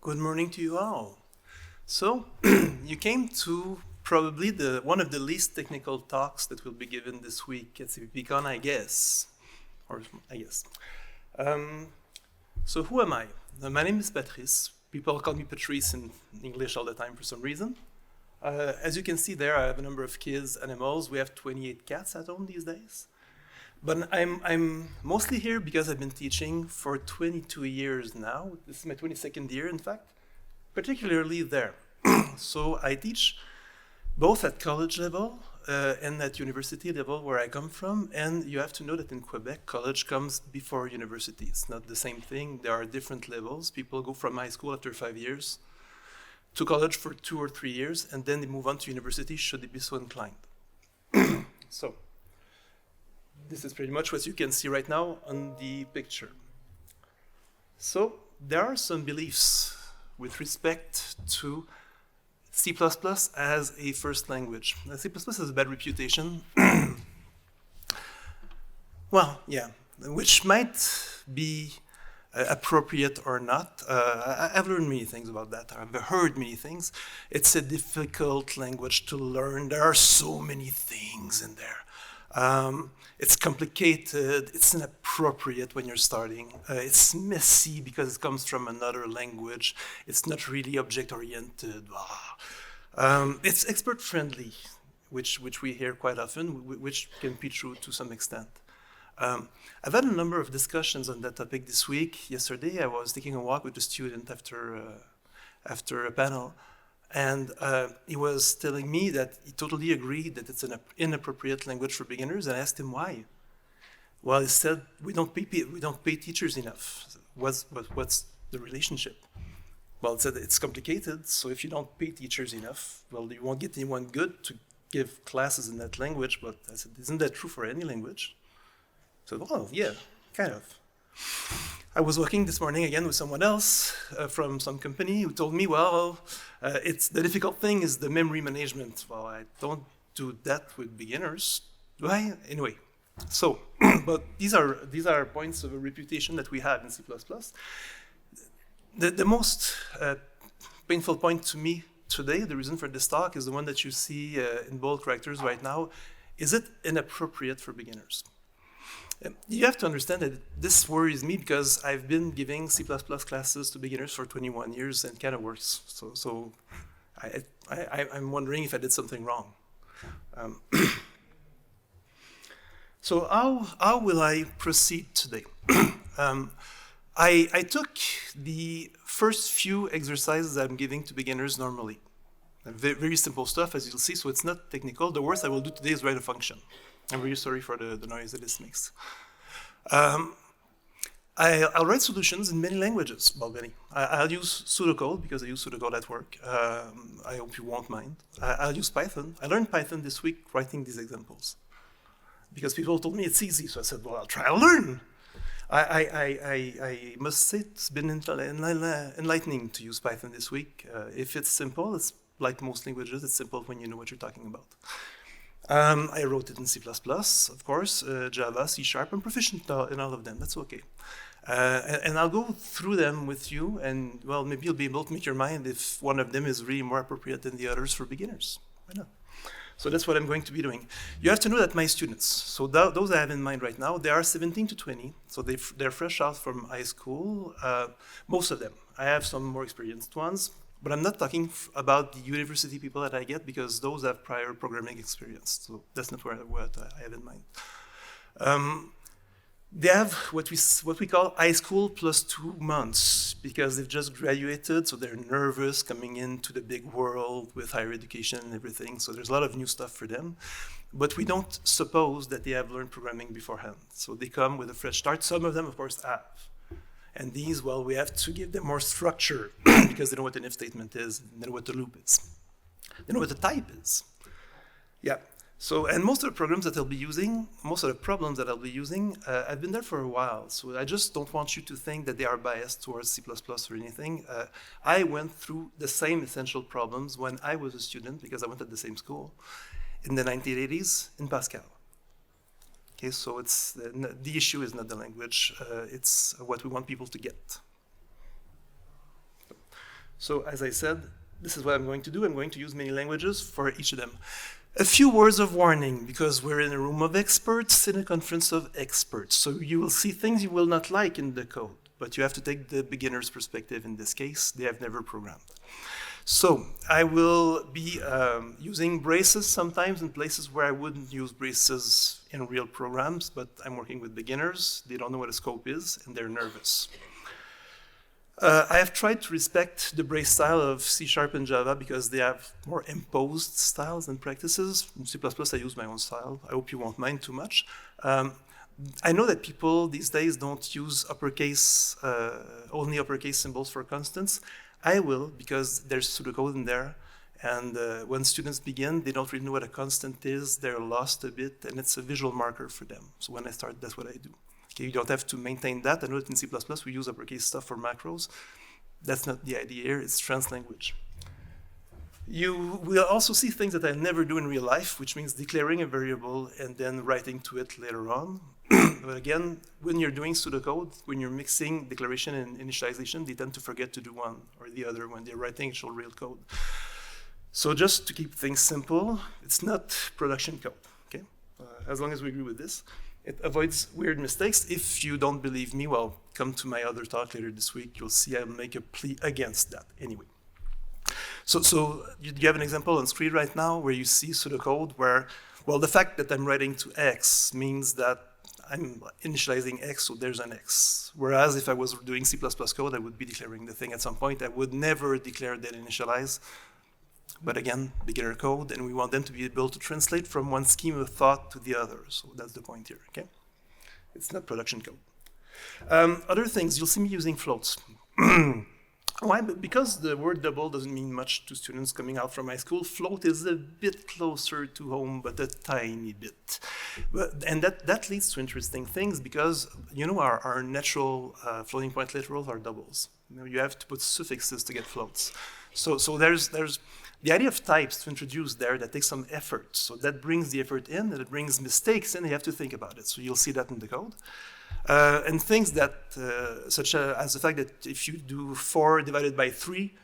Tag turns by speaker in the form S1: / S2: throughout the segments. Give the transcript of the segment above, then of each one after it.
S1: Good morning to you all. So, you came to probably one of the least technical talks that will be given this week at CppCon, I guess. Or I guess. Um, so who am I? My name is Patrice. People call me Patrice in English all the time for some reason. As you can see there, I have a number of kids, animals. We have 28 cats at home these days. But I'm mostly here because I've been teaching for 22 years now. This is my 22nd year, in fact, particularly there. So I teach both at college level and at university level where I come from. And you have to know that in Quebec, college comes before university. It's not the same thing. There are different levels. People go from high school after 5 years to college for 2 or 3 years, and then they move on to university should they be so inclined. So this is pretty much what you can see right now on the picture. So there are some beliefs with respect to C++ as a first language. Now, C++ has a bad reputation. Well, yeah, which might be appropriate or not. I've learned many things about that. I've heard many things. It's a difficult language to learn. There are so many things in there. It's complicated, it's inappropriate when you're starting. It's messy because it comes from another language. It's not really object-oriented. It's expert-friendly, which we hear quite often, which can be true to some extent. I've had a number of discussions on that topic this week. Yesterday, I was taking a walk with a student after a panel, and he was telling me that he totally agreed that it's an inappropriate language for beginners, and I asked him why. Well, he said, we don't pay teachers enough. What's the relationship? Well, it said it's complicated, so if you don't pay teachers enough, well, you won't get anyone good to give classes in that language. But I said, isn't that true for any language? I said, well, yeah, kind of. I was working this morning again with someone else from some company who told me, well, it's the difficult thing is the memory management. Well, I don't do that with beginners, do I? Anyway, so, but these are points of a reputation that we have in C++. The most painful point to me today, the reason for this talk, is the one that you see in bold characters right now. Is it inappropriate for beginners? You have to understand that this worries me because I've been giving C++ classes to beginners for 21 years and it kind of works. So I'm wondering if I did something wrong. So how will I proceed today? I took the first few exercises I'm giving to beginners normally. Very simple stuff, as you'll see, so it's not technical. The worst I will do today is write a function. I'm really sorry for the noise that this makes. I'll write solutions in many languages. Well, many. I'll use pseudocode because I use pseudocode at work. I hope you won't mind. I'll use Python. I learned Python this week writing these examples because people told me it's easy. So I said, well, I'll learn. I must say it's been enlightening to use Python this week. If it's simple, it's like most languages, it's simple when you know what you're talking about. I wrote it in C++, of course, Java, C#. I'm proficient in all of them. That's okay. And I'll go through them with you, and, well, maybe you'll be able to make your mind if one of them is really more appropriate than the others for beginners. Why not? So that's what I'm going to be doing. You have to know that my students, so those I have in mind right now, they are 17 to 20, so they're fresh out from high school, most of them. I have some more experienced ones, but I'm not talking about the university people that I get because those have prior programming experience. So that's not what I have in mind. They have what we call high school plus 2 months because they've just graduated, so they're nervous coming into the big world with higher education and everything. So there's a lot of new stuff for them. But we don't suppose that they have learned programming beforehand. So they come with a fresh start. Some of them, of course, have. And these, well, we have to give them more structure because they know what an if statement is, they know what the loop is, they know what the type is. Yeah. So, and most of the problems that I'll be using, I've been there for a while. So I just don't want you to think that they are biased towards C++ or anything. I went through the same essential problems when I was a student because I went at the same school in the 1980s in Pascal. Okay, so it's the issue is not the language, it's what we want people to get. So as I said, this is what I'm going to do. I'm going to use many languages for each of them. A few words of warning, because we're in a room of experts, in a conference of experts. So you will see things you will not like in the code, but you have to take the beginner's perspective in this case. They have never programmed. So I will be using braces sometimes in places where I wouldn't use braces in real programs, but I'm working with beginners. They don't know what a scope is, and they're nervous. I have tried to respect the brace style of C# and Java because they have more imposed styles and practices. In C++, I use my own style. I hope you won't mind too much. I know that people these days don't use only uppercase symbols for constants. I will, because there's pseudocode in there. And when students begin, they don't really know what a constant is. They're lost a bit, and it's a visual marker for them. So when I start, that's what I do. Okay, you don't have to maintain that. I know that in C++ we use uppercase stuff for macros. That's not the idea here, it's translanguage. You will also see things that I never do in real life, which means declaring a variable and then writing to it later on. But again, when you're doing pseudocode, when you're mixing declaration and initialization, they tend to forget to do one or the other when they're writing actual real code. So just to keep things simple, it's not production code, okay? As long as we agree with this. It avoids weird mistakes. If you don't believe me, well, come to my other talk later this week. You'll see I'll make a plea against that anyway. So you have an example on screen right now where you see pseudocode where, well, the fact that I'm writing to X means that I'm initializing X, so there's an X. Whereas if I was doing C++ code, I would be declaring the thing at some point. I would never declare that initialize. But again, beginner code, and we want them to be able to translate from one scheme of thought to the other. So that's the point here, okay? It's not production code. Other things, you'll see me using floats. Why? Because the word double doesn't mean much to students coming out from high school. Float is a bit closer to home, but a tiny bit. And that leads to interesting things because, you know, our natural floating point literals are doubles. You know, you have to put suffixes to get floats. So there's the idea of types to introduce there that takes some effort. So that brings the effort in, and it brings mistakes in, and you have to think about it. So you'll see that in the code. And things that, such as the fact that if you do 4 divided by 3,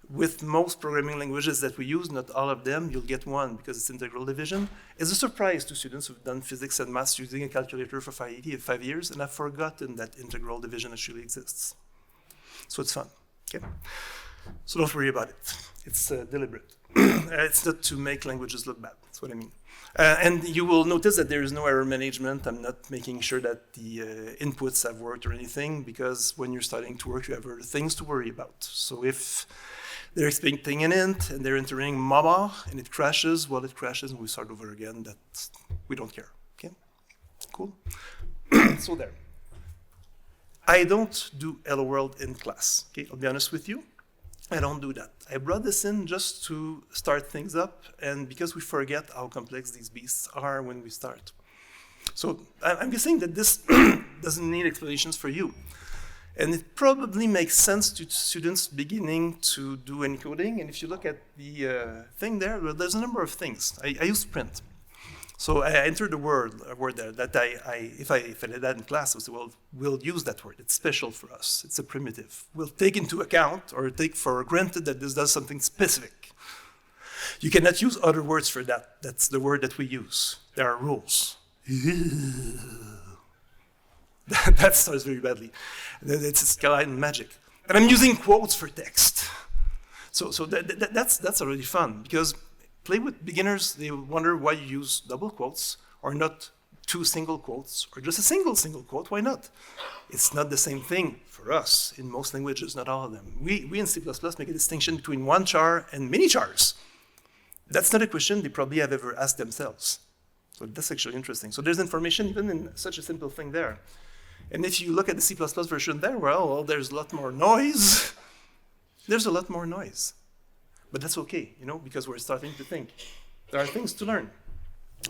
S1: with most programming languages that we use, not all of them, you'll get 1 because it's integral division, is a surprise to students who've done physics and maths using a calculator for 5 years and have forgotten that integral division actually exists. So it's fun, okay? So don't worry about it. It's deliberate. It's not to make languages look bad. That's what I mean. And you will notice that there is no error management. I'm not making sure that the inputs have worked or anything, because when you're starting to work, you have other things to worry about. So if they're expecting an int and they're entering mama and it crashes, well, it crashes and we start over again. We don't care. Okay? Cool. So there. I don't do Hello World in class. Okay? I'll be honest with you. I don't do that. I brought this in just to start things up, and because we forget how complex these beasts are when we start. So I'm guessing that this doesn't need explanations for you. And it probably makes sense to students beginning to do encoding. And if you look at the thing there, well, there's a number of things. I use print. So I entered a word there that if I did that in class, I would say, well, we'll use that word. It's special for us. It's a primitive. We'll take into account or take for granted that this does something specific. You cannot use other words for that. That's the word that we use. There are rules. That starts very badly. It's Scala and magic. And I'm using quotes for text. So that's already fun, because play with beginners, they wonder why you use double quotes or not 2 single quotes or just a single quote. Why not? It's not the same thing for us in most languages, not all of them. We in C++ make a distinction between one char and many chars. That's not a question they probably have ever asked themselves. So that's actually interesting. So there's information even in such a simple thing there. And if you look at the C++ version there, well, there's a lot more noise. There's a lot more noise. But that's okay, you know, because we're starting to think. There are things to learn.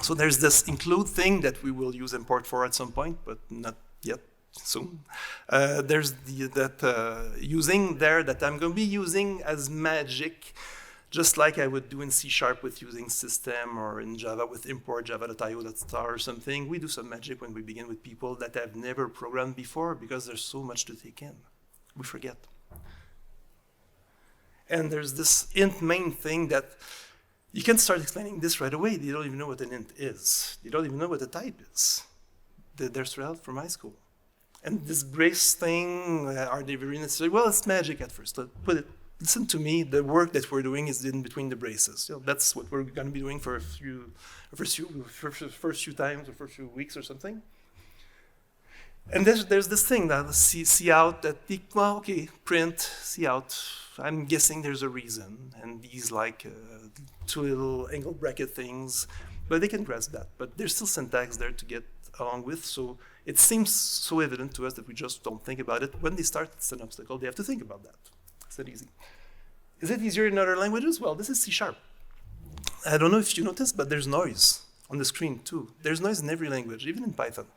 S1: So there's this include thing that we will use import for at some point, but not yet, soon. There's that using there that I'm going to be using as magic, just like I would do in C# with using system, or in Java with import java.io.star or something. We do some magic when we begin with people that have never programmed before, because there's so much to take in. We forget. And there's this int main thing that you can start explaining this right away. They don't even know what an int is. They don't even know what a type is. They're straight out from high school. And this brace thing, are they very necessary? Well, it's magic at first. Listen to me, the work that we're doing is in between the braces. You know, that's what we're going to be doing for first few times or first few weeks or something. And there's this thing that see out that, well, okay, print, see out. I'm guessing there's a reason. And these like two little angle bracket things, but they can grasp that. But there's still syntax there to get along with. So it seems so evident to us that we just don't think about it. When they start, it's an obstacle. They have to think about that. It's not easy. Is it easier in other languages? Well, this is C#. I don't know if you noticed, but there's noise on the screen too. There's noise in every language, even in Python.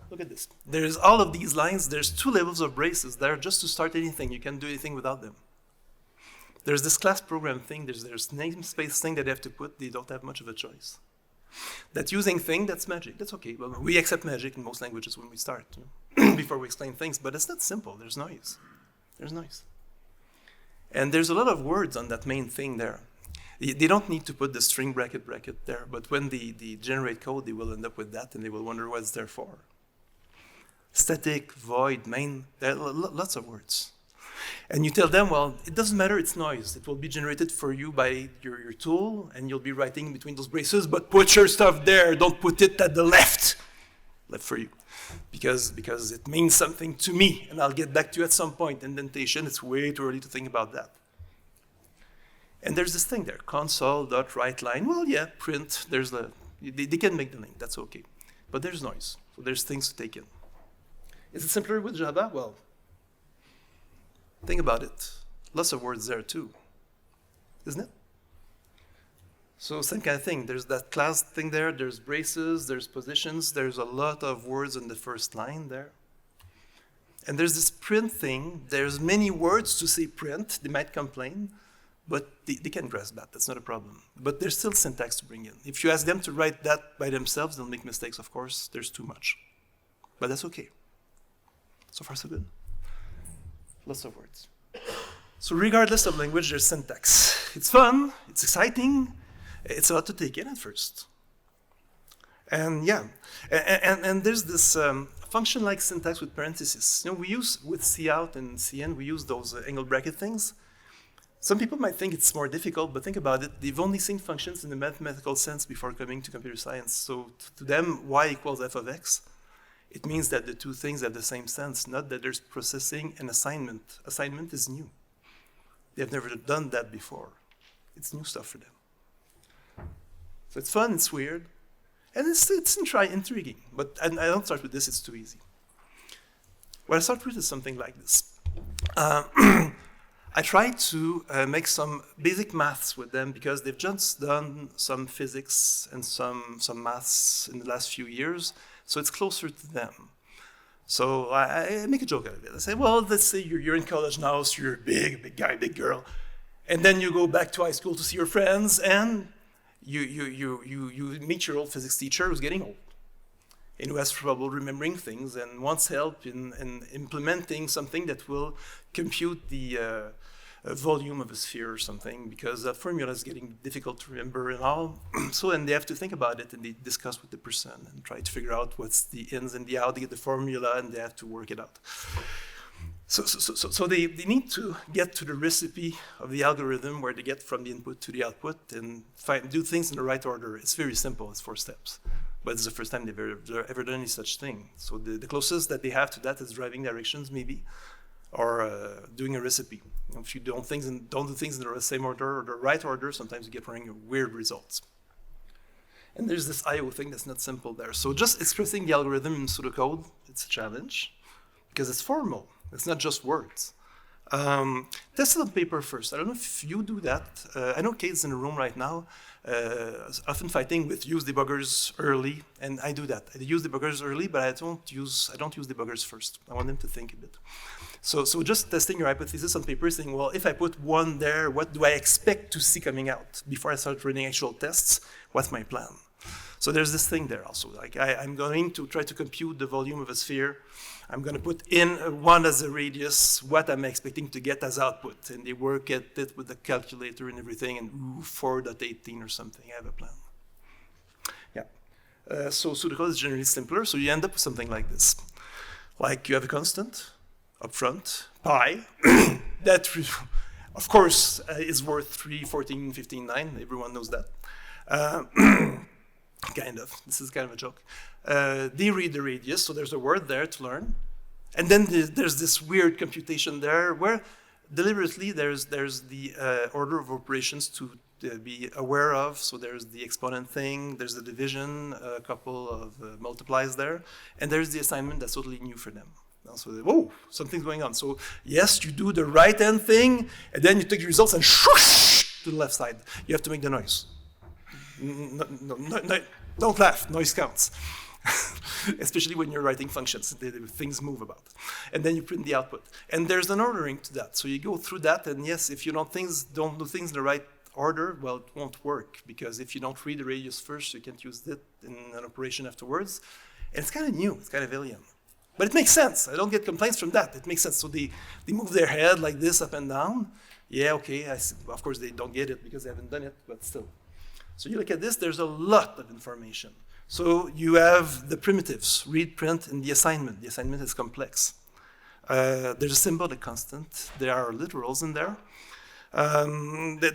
S1: Look at this. There's all of these lines. There's 2 levels of braces there just to start anything. You can't do anything without them. There's this class program thing. There's namespace thing that they have to put. They don't have much of a choice. That using thing, that's magic. That's okay. Well, we accept magic in most languages when we start, before we explain things. But it's not simple. There's noise. There's noise. And there's a lot of words on that main thing there. They don't need to put the string bracket there. But when they generate code, they will end up with that, and they will wonder what it's there for. Static, void, main, there are lots of words. And you tell them, well, it doesn't matter, it's noise. It will be generated for you by your tool, and you'll be writing between those braces, but put your stuff there, don't put it at the left for you. Because it means something to me, and I'll get back to you at some point. Indentation, it's way too early to think about that. And there's this thing there, console.writeLine. Well, yeah, print, they can make the link, that's okay. But there's noise, so there's things to take in. Is it simpler with Java? Well, think about it. Lots of words there too, isn't it? So same kind of thing. There's that class thing there. There's braces. There's positions. There's a lot of words in the first line there. And there's this print thing. There's many words to say print. They might complain, but they can grasp that. That's not a problem. But there's still syntax to bring in. If you ask them to write that by themselves, they'll make mistakes, of course. There's too much. But that's okay. So far, so good. Lots of words. So regardless of language, there's syntax. It's fun, it's exciting, it's a lot to take in at first. And yeah, and there's this function-like syntax with parentheses. You know, we use, with cout and cin, we use those angle bracket things. Some people might think it's more difficult, but think about it. They've only seen functions in the mathematical sense before coming to computer science. So to them, y equals f of x. It means that the two things have the same sense, not that there's processing and assignment. Assignment is new. They've never done that before. It's new stuff for them. So it's fun, it's weird, and it's intriguing. But I don't start with this, it's too easy. What I start with is something like this. I try to make some basic maths with them because they've just done some physics and some maths in the last few years. So it's closer to them. So I make a joke out of it. I say, well, let's say you're in college now, so you're a big guy, big girl. And then you go back to high school to see your friends, and you meet your old physics teacher who's getting old, and who has trouble remembering things and wants help in implementing something that will compute the volume of a sphere or something, because that formula is getting difficult to remember and all. So, and they have to think about it, and they discuss with the person and try to figure out what's the ins and the outs. They get the formula, and they have to work it out. So they need to get to the recipe of the algorithm where they get from the input to the output and do things in the right order. It's very simple. It's 4 steps. But it's the first time they've ever done any such thing. So the closest that they have to that is driving directions, maybe, or doing a recipe. If you don't do things in the same order or the right order, sometimes you get running weird results. And there's this I/O thing that's not simple there. So just expressing the algorithm in pseudocode, it's a challenge because it's formal. It's not just words. Test it on paper first. I don't know if you do that. I know Kate's in the room right now, often fighting with use debuggers early, and I do that. I use debuggers early, but I don't use debuggers first. I want them to think a bit. So just testing your hypothesis on paper, saying, well, if I put 1 there, what do I expect to see coming out? Before I start running actual tests, what's my plan? So there's this thing there also. Like I'm going to try to compute the volume of a sphere. I'm going to put in 1 as a radius, what I'm expecting to get as output. And they work at it with the calculator and everything, and 4.18 or something, I have a plan. Yeah. So pseudocode is generally simpler, so you end up with something like this. Like you have a constant up front, pi, that, of course, is worth 3, 14, 15, 9. Everyone knows that. Kind of. This is kind of a joke. They read the radius, so there's a word there to learn. And then there's this weird computation there where deliberately there's the order of operations to be aware of. So there's the exponent thing, there's the division, a couple of multiplies there, and there's the assignment that's totally new for them. So, whoa, something's going on. So yes, you do the right-hand thing, and then you take the results and swoosh to the left side. You have to make the noise. No, don't laugh, noise counts. Especially when you're writing functions, things move about. And then you print the output. And there's an ordering to that. So you go through that, and yes, if you don't do things in the right order, well, it won't work, because if you don't read the radius first, you can't use it in an operation afterwards. And it's kind of new, it's kind of alien. But it makes sense. I don't get complaints from that. It makes sense. So they move their head like this up and down. Yeah, okay, of course they don't get it because they haven't done it, but still. So you look at this, there's a lot of information. So you have the primitives, read, print, and the assignment. The assignment is complex. There's a symbolic constant. There are literals in there.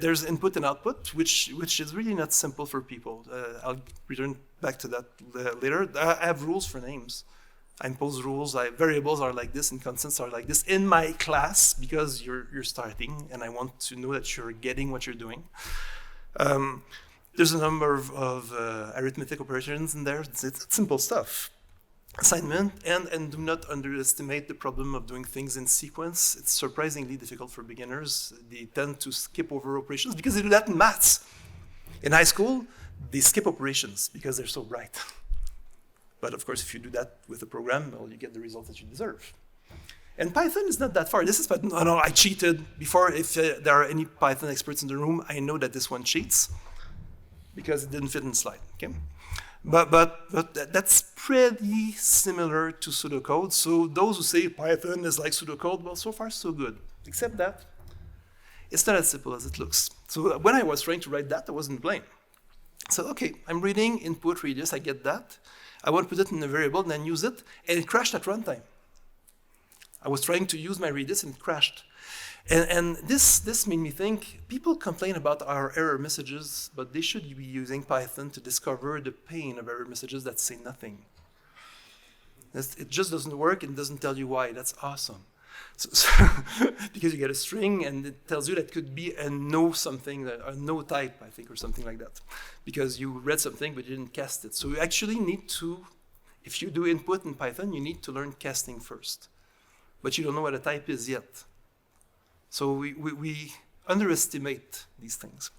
S1: There's input and output, which is really not simple for people. I'll return back to that later. I have rules for names. I impose rules. Variables are like this, and constants are like this in my class because you're starting, and I want to know that you're getting what you're doing. There's a number of arithmetic operations in there. It's simple stuff. Assignment, and do not underestimate the problem of doing things in sequence. It's surprisingly difficult for beginners. They tend to skip over operations because they do that in maths. In high school, they skip operations because they're so bright. But of course, if you do that with a program, well, you get the results that you deserve. And Python is not that far. This is Python. No, I cheated before. If there are any Python experts in the room, I know that this one cheats because it didn't fit in the slide. Okay, but that's pretty similar to pseudocode. So those who say Python is like pseudocode, well, so far so good. Except that it's not as simple as it looks. So when I was trying to write that, I wasn't playing. So okay, I'm reading input radius. I get that. I want to put it in a variable and then use it, and it crashed at runtime. I was trying to use my radius and it crashed. And this made me think, people complain about our error messages, but they should be using Python to discover the pain of error messages that say nothing. It just doesn't work and doesn't tell you why. That's awesome. So because you get a string and it tells you that could be a no something, a no type, I think, or something like that. Because you read something but you didn't cast it. So you actually need to, if you do input in Python, you need to learn casting first. But you don't know what a type is yet. So we underestimate these things.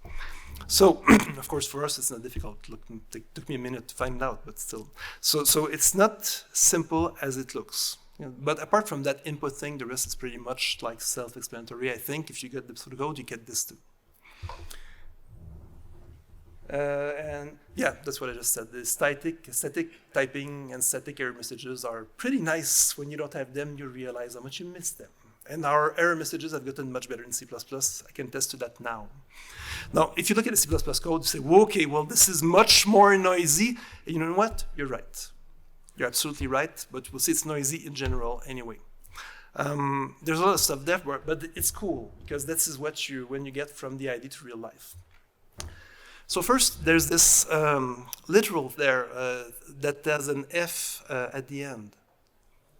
S1: So, of course, for us, it's not difficult. It took me a minute to find out, but still. So it's not simple as it looks. You know, but apart from that input thing, the rest is pretty much like self-explanatory. I think if you get the pseudocode, you get this too. And yeah, that's what I just said. The static typing and static error messages are pretty nice. When you don't have them, you realize how much you miss them. And our error messages have gotten much better in C++. I can attest to that now. Now, if you look at the C++ code, you say, well, okay, well, this is much more noisy. And you know what? You're right. You're absolutely right, but we'll say it's noisy in general anyway. There's a lot of stuff there, but it's cool, because this is what when you get from the idea to real life. So first, there's this literal there that has an F at the end.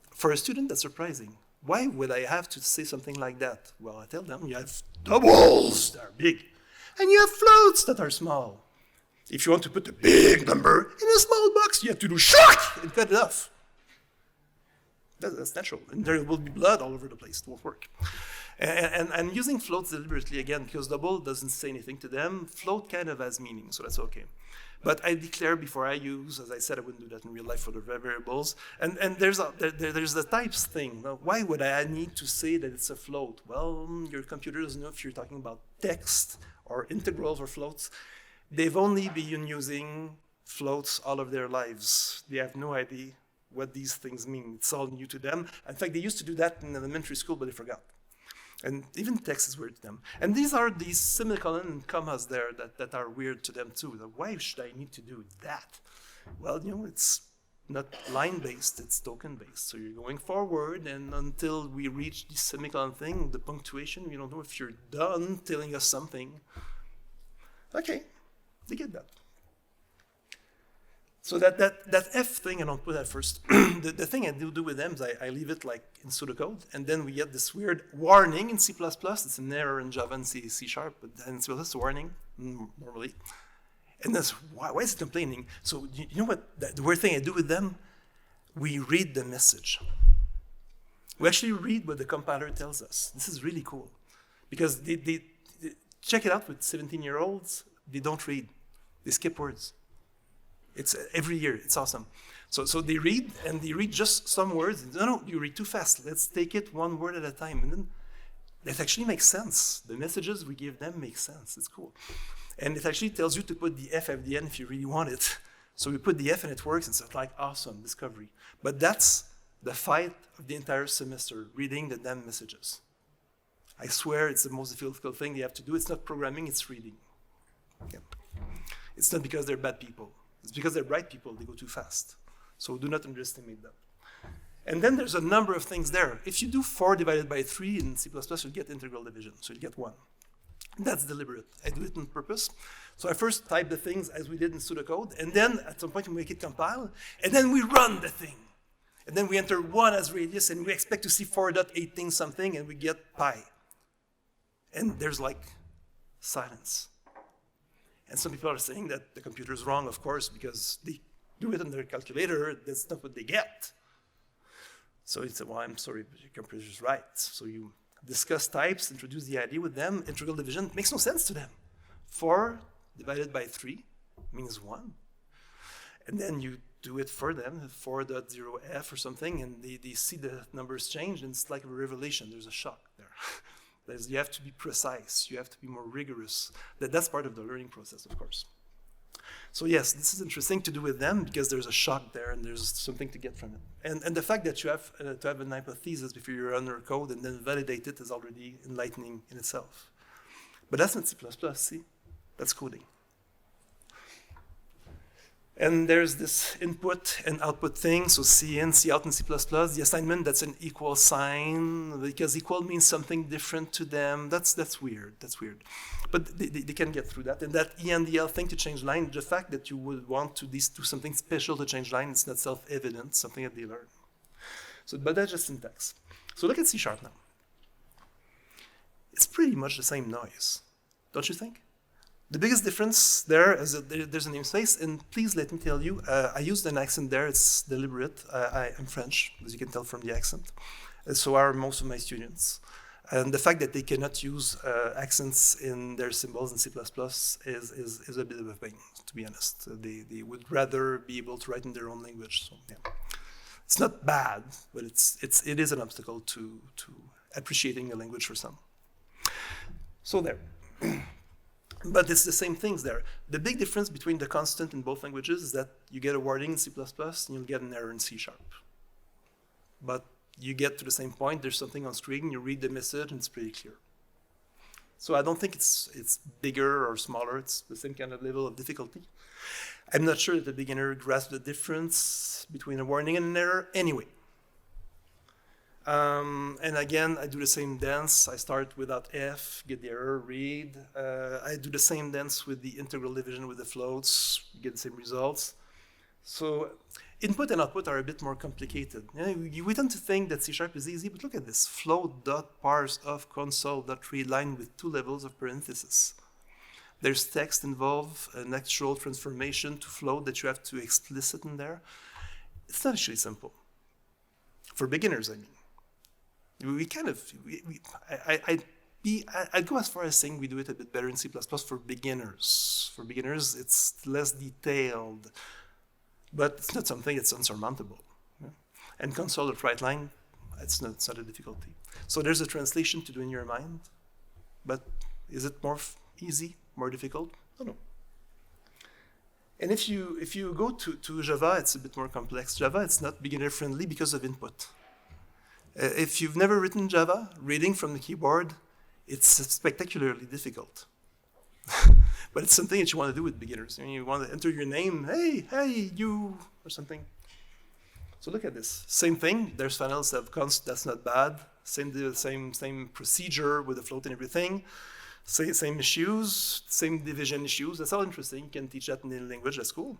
S1: For a student, that's surprising. Why would I have to say something like that? Well, I tell them you have doubles that are big, and you have floats that are small. If you want to put a big number in a small box, you have to do shock and cut it off. That's natural, and there will be blood all over the place. It won't work. And I'm using floats deliberately again because double doesn't say anything to them. Float kind of has meaning, so that's okay. But I declare before I use, as I said, I wouldn't do that in real life for the variables. And there's the types thing. Now, why would I need to say that it's a float? Well, your computer doesn't know if you're talking about text or integrals or floats. They've only been using floats all of their lives. They have no idea what these things mean. It's all new to them. In fact, they used to do that in elementary school, but they forgot. And even text is weird to them. And these are these semicolon and commas there that are weird to them too. Why should I need to do that? Well, it's not line-based, it's token-based. So you're going forward, and until we reach the semicolon thing, the punctuation, we don't know if you're done telling us something. Okay, they get that. So that F thing, I don't put that first. the thing I do with them is I leave it like in pseudocode, and then we get this weird warning in C++. It's an error in Java and C#, but in C++ it's a warning, normally. And that's, why is it complaining? So you know what, the weird thing I do with them? We read the message. We actually read what the compiler tells us. This is really cool. Because they check it out with 17-year-olds, they don't read. They skip words. It's every year, it's awesome. So they read, and they read just some words. No, you read too fast. Let's take it one word at a time. And then that actually makes sense. The messages we give them make sense. It's cool. And it actually tells you to put the F at the end if you really want it. So we put the F and it works, and it's like awesome, discovery. But that's the fight of the entire semester, reading the damn messages. I swear it's the most difficult thing they have to do. It's not programming, it's reading. Yeah. It's not because they're bad people. It's because they're bright people, they go too fast. So do not underestimate that. And then there's a number of things there. If you do 4 divided by 3 in C++, you'll get integral division, so you get 1. That's deliberate. I do it on purpose. So I first type the things as we did in pseudocode, and then at some point we make it compile, and then we run the thing. And then we enter 1 as radius, and we expect to see 4.18 something, and we get pi. And there's like silence. And some people are saying that the computer is wrong, of course, because they do it on their calculator. That's not what they get. So it's well, I'm sorry, but your computer is right. So you discuss types, introduce the idea with them. Integral division makes no sense to them. 4 divided by 3 means 1. And then you do it for them, 4.0f or something, and they see the numbers change, and it's like a revelation. There's a shock there. You have to be precise. You have to be more rigorous. That's part of the learning process, of course. So yes, this is interesting to do with them because there's a shock there and there's something to get from it. And the fact that you have to have an hypothesis before you run your code and then validate it is already enlightening in itself. But that's not C++, see? That's coding. And there's this input and output thing, so C in, C out in C++. The assignment, that's an equal sign, because equal means something different to them. That's weird, that's weird. But they can get through that. And that ENDL thing to change line, the fact that you would want to do something special to change line, it's not self-evident, something that they learn. So, but that's just syntax. So look at C# now. It's pretty much the same noise, don't you think? The biggest difference there is that there's a namespace, and please let me tell you, I used an accent there, it's deliberate. I'm French, as you can tell from the accent. So are most of my students. And the fact that they cannot use accents in their symbols in C++ is a bit of a pain, to be honest. They would rather be able to write in their own language. So, yeah. It's not bad, but it is an obstacle to appreciating a language for some. So there. But it's the same things there. The big difference between the constant in both languages is that you get a warning in C++ and you'll get an error in C#. But you get to the same point, there's something on screen, you read the message, and it's pretty clear. So I don't think it's bigger or smaller, it's the same kind of level of difficulty. I'm not sure that the beginner grasps the difference between a warning and an error anyway. And again, I do the same dance. I start without F, get the error, read. I do the same dance with the integral division with the floats, get the same results. So input and output are a bit more complicated. We tend to think that C# is easy, but look at this. Float.parse of console.read line with 2 levels of parentheses. There's text involved, an actual transformation to float that you have to explicit in there. It's not actually simple. For beginners, I mean. I'd go as far as saying we do it a bit better in C++ for beginners. For beginners, it's less detailed, but it's not something that's unsurmountable. Yeah? And console.write line, it's not a difficulty. So there's a translation to do in your mind, but is it more easy, more difficult? I don't know. And if you go to Java, it's a bit more complex. Java, it's not beginner friendly because of input. If you've never written Java, reading from the keyboard, it's spectacularly difficult. But it's something that you want to do with beginners. You want to enter your name, hey, you, or something. So look at this. Same thing. There's finals that have const. That's not bad. Same procedure with the float and everything. Same issues, same division issues. That's all interesting. You can teach that in the language. That's cool.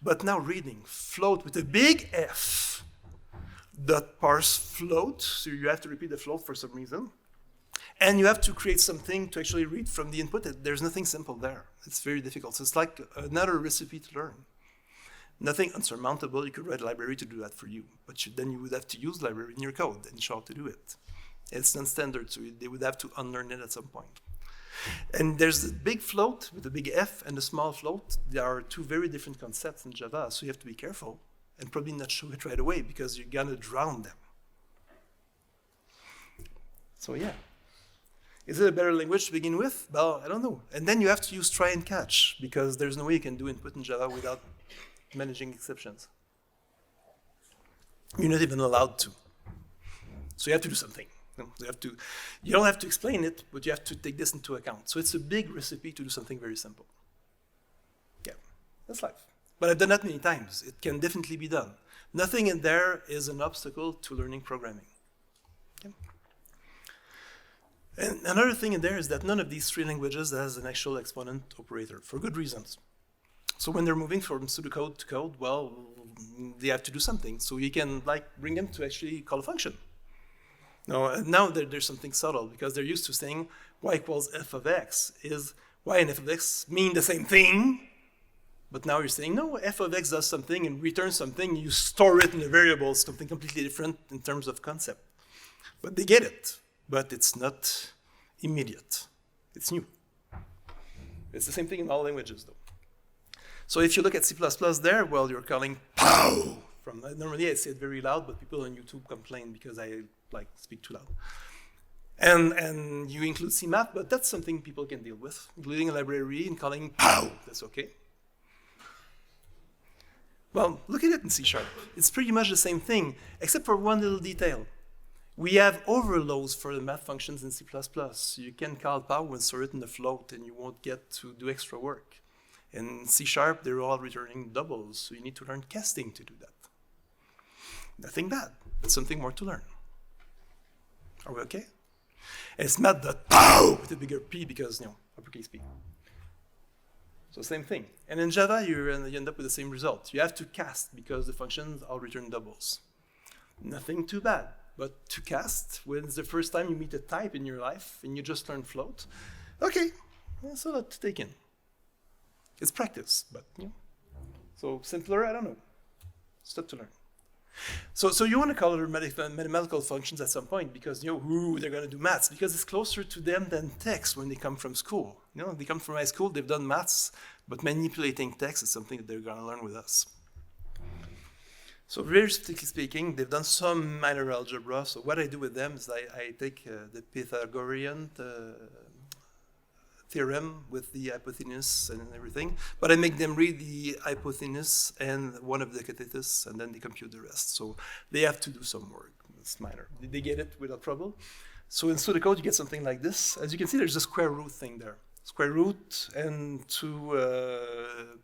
S1: But now reading float with a big F. Dot parse float. So you have to repeat the float for some reason. And you have to create something to actually read from the input. There's nothing simple there. It's very difficult. So it's like another recipe to learn. Nothing unsurmountable. You could write a library to do that for you. But then you would have to use library in your code and show how to do it. It's non-standard, so they would have to unlearn it at some point. And there's the big float with the big F and the small float. There are two very different concepts in Java, so you have to be careful and probably not show it right away because you're gonna drown them. So yeah. Is it a better language to begin with? Well, I don't know. And then you have to use try and catch because there's no way you can do input in Java without managing exceptions. You're not even allowed to. So you have to do something. You don't have to explain it, but you have to take this into account. So it's a big recipe to do something very simple. Yeah, that's life. But I've done that many times. It can definitely be done. Nothing in there is an obstacle to learning programming. Okay. And another thing in there is that none of these three languages has an actual exponent operator, for good reasons. So when they're moving from pseudocode to code, well, they have to do something. So you can bring them to actually call a function. Now there's something subtle because they're used to saying y equals f of x is y and f of x mean the same thing. But now you're saying, no, f of x does something and returns something. You store it in a variable, something completely different in terms of concept. But they get it. But it's not immediate. It's new. It's the same thing in all languages, though. So if you look at C++ there, well, you're calling POW. Normally I say it very loud, but people on YouTube complain because I speak too loud. And you include CMAP, but that's something people can deal with, including a library and calling POW. That's okay. Well, look at it in C#. It's pretty much the same thing, except for one little detail. We have overloads for the math functions in C++. You can call POW and store it in the float, and you won't get to do extra work. In C#, they're all returning doubles, so you need to learn casting to do that. Nothing bad, but something more to learn. Are we okay? And it's math.pow with a bigger P because, uppercase P. So same thing. And in Java, you end up with the same result. You have to cast because the functions all return doubles. Nothing too bad, but to cast, when it's the first time you meet a type in your life and you just learn float, okay, that's a lot to take in. It's practice, but so simpler, I don't know. Stuff to learn. So you want to call it mathematical functions at some point because they're going to do maths because it's closer to them than text when they come from school. They come from high school, they've done maths, but manipulating text is something that they're going to learn with us. So very strictly speaking, they've done some minor algebra. So what I do with them is I take the Pythagorean theorem with the hypotenuse and everything, but I make them read the hypotenuse and one of the cathetus, and then they compute the rest. So they have to do some work. It's minor. They get it without trouble. So in pseudocode, you get something like this. As you can see, there's a square root thing there. Square root and two